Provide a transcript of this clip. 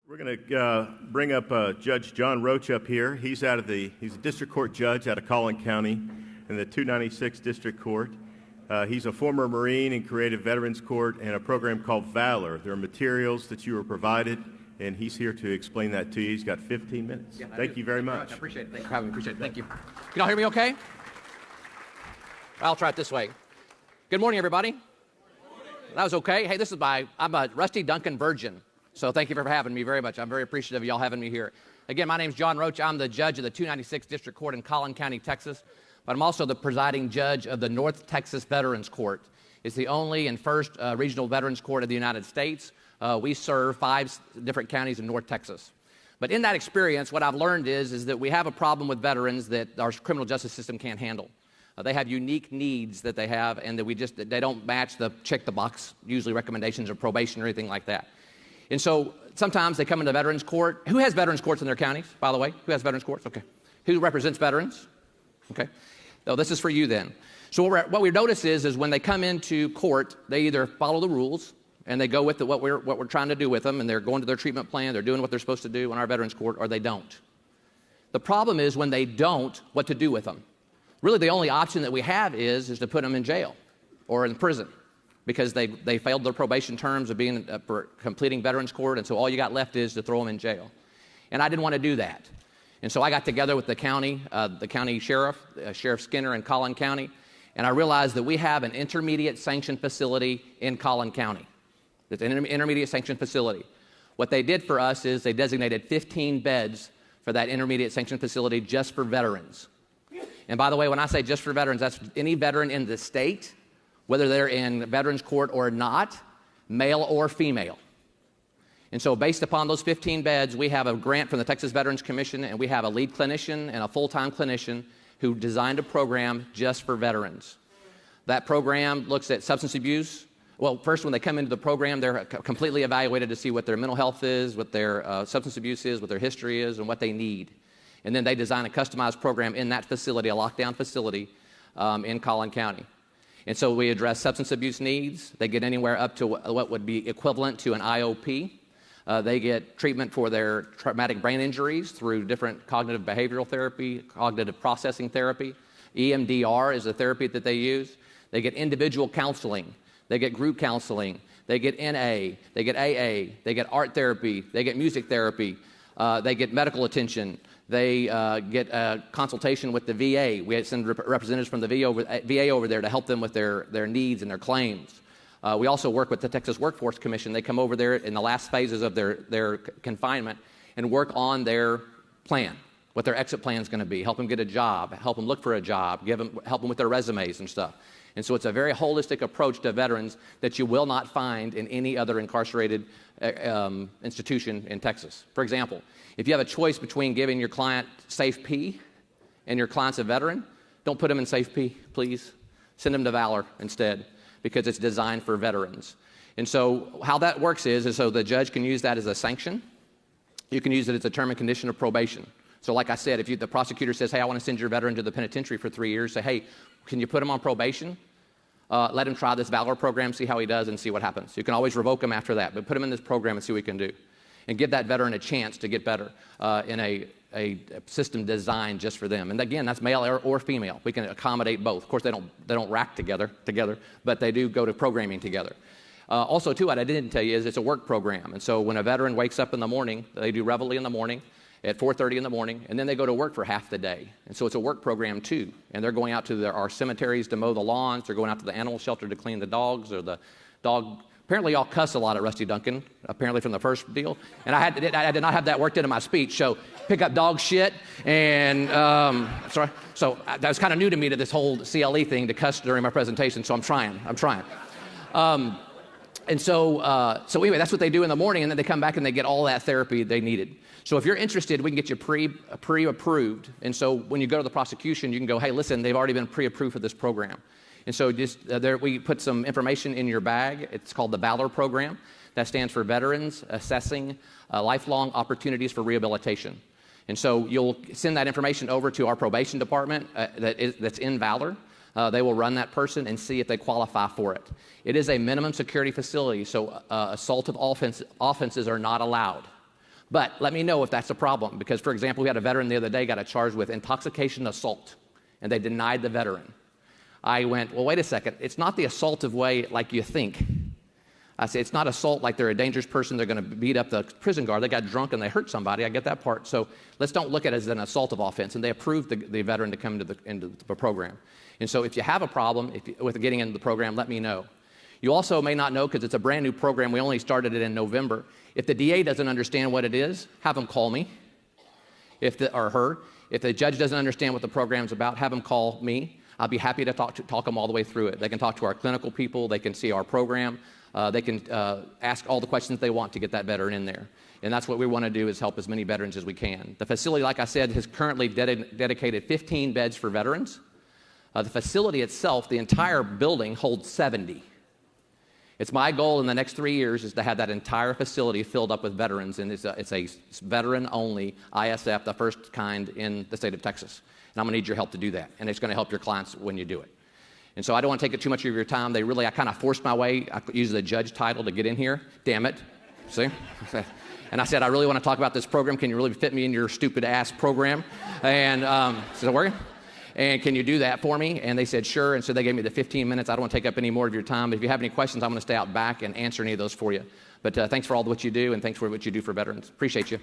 We're going to bring up Judge John Roach up here. He's a district court judge out of Collin County in the 296 District Court. He's a former Marine and created Veterans Court and a program called Valor. There are materials that you were provided, and he's here to explain that to you. He's got 15 minutes. Yeah, Thank you very much. I appreciate it. Thanks for having me. Appreciate it. Thank you. Can y'all hear me okay? I'll try it this way. Good morning, everybody. That was okay. Hey, I'm a Rusty Duncan virgin. So thank you for having me very much. I'm very appreciative of y'all having me here. Again, my name's John Roach. I'm the judge of the 296 District Court in Collin County, Texas. But I'm also the presiding judge of the North Texas Veterans Court. It's the only and first regional veterans court of the United States. We serve 5 different counties in North Texas. But in that experience, what I've learned is that we have a problem with veterans that our criminal justice system can't handle. They have unique needs that they have, and that they don't match the check-the-box, usually recommendations of probation or anything like that. And so sometimes they come into veterans court. Who has veterans courts in their counties, by the way? Who has veterans courts? Okay. Who represents veterans? Okay. So this is for you then. So what we notice is when they come into court, they either follow the rules and they go with what we're trying to do with them, and they're going to their treatment plan, they're doing what they're supposed to do in our veterans court, or they don't. The problem is when they don't, what to do with them. Really, the only option that we have is to put them in jail or in prison, because they failed their probation terms of being for completing veterans court, and so all you got left is to throw them in jail. And I didn't want to do that. And so I got together with the county sheriff, Sheriff Skinner in Collin County, and I realized that we have an intermediate sanctioned facility in Collin County. It's an intermediate sanctioned facility. What they did for us is they designated 15 beds for that intermediate sanctioned facility just for veterans. And by the way, when I say just for veterans, that's any veteran in the state, whether they're in veterans court or not, male or female. And so based upon those 15 beds, we have a grant from the Texas Veterans Commission, and we have a lead clinician and a full-time clinician who designed a program just for veterans. That program looks at substance abuse. Well, first, when they come into the program, they're completely evaluated to see what their mental health is, what their substance abuse is, what their history is, and what they need. And then they design a customized program in that facility, a lockdown facility in Collin County. And so we address substance abuse needs. They get anywhere up to what would be equivalent to an IOP. They get treatment for their traumatic brain injuries through different cognitive behavioral therapy, cognitive processing therapy. EMDR is a therapy that they use. They get individual counseling. They get group counseling. They get NA. They get AA. They get art therapy. They get music therapy. They get medical attention. They get a consultation with the VA. We send representatives from the VA over there to help them with their needs and their claims. We also work with the Texas Workforce Commission. They come over there in the last phases of their confinement and work on their plan, what their exit plan is going to be, help them get a job, help them look for a job, help them with their resumes and stuff. And so it's a very holistic approach to veterans that you will not find in any other incarcerated institution in Texas. For example, if you have a choice between giving your client Safe P and your client's a veteran, don't put them in Safe P, please. Send them to Valor instead, because it's designed for veterans. And so how that works is so the judge can use that as a sanction. You can use it as a term and condition of probation. So like I said, if the prosecutor says, hey, I want to send your veteran to the penitentiary for 3 years, say, hey, can you put him on probation? Let him try this Valor program, see how he does, and see what happens. You can always revoke him after that, but put him in this program and see what he can do. And give that veteran a chance to get better in a system designed just for them. And again, that's male or female. We can accommodate both. Of course, they don't rack together, but they do go to programming together. Also, too, what I didn't tell you is it's a work program. And so when a veteran wakes up in the morning, they do reveille in the morning at 4:30 in the morning, and then they go to work for half the day. And so it's a work program, too. And they're going out to our cemeteries to mow the lawns. They're going out to the animal shelter to clean the dogs or the dog. Apparently, y'all cuss a lot at Rusty Duncan, apparently from the first deal. And I did not have that worked into my speech. So pick up dog shit and, sorry. So that was kind of new to me, to this whole CLE thing, to cuss during my presentation. So I'm trying. And so anyway, that's what they do in the morning, and then they come back and they get all that therapy they needed. So if you're interested, we can get you pre-approved. And so when you go to the prosecution, you can go, hey, listen, they've already been pre-approved for this program. And so we put some information in your bag. It's called the Valor program. That stands for Veterans Assessing Lifelong Opportunities for Rehabilitation. And so you'll send that information over to our probation department that's in Valor. They will run that person and see if they qualify for it. It is a minimum security facility, so assaultive offenses are not allowed. But let me know if that's a problem, because, for example, we had a veteran the other day got charged with intoxication assault, and they denied the veteran. I went, well, wait a second. It's not the assaultive way like you think. I said, it's not assault like they're a dangerous person, they're going to beat up the prison guard. They got drunk and they hurt somebody. I get that part. So let's don't look at it as an assaultive offense. And they approved the veteran to come into the program. And so if you have a problem with getting into the program, let me know. You also may not know, because it's a brand new program. We only started it in November. If the DA doesn't understand what it is, have them call me, or her. If the judge doesn't understand what the program's about, have them call me. I'll be happy to talk them all the way through it. They can talk to our clinical people. They can see our program. They can ask all the questions they want to get that veteran in there. And that's what we want to do, is help as many veterans as we can. The facility, like I said, has currently dedicated 15 beds for veterans. The facility itself, the entire building, holds 70. It's my goal in the next 3 years is to have that entire facility filled up with veterans, and it's a veteran-only ISF, the first kind in the state of Texas. And I'm going to need your help to do that, and it's going to help your clients when you do it. And so I don't want to take too much of your time. I kind of forced my way. I used the judge title to get in here. Damn it. See? And I said, I really want to talk about this program. Can you really fit me in your stupid-ass program? And is it working? And can you do that for me? And they said, sure. And so they gave me the 15 minutes. I don't want to take up any more of your time. If you have any questions, I'm going to stay out back and answer any of those for you. But thanks for all what you do, and thanks for what you do for veterans. Appreciate you.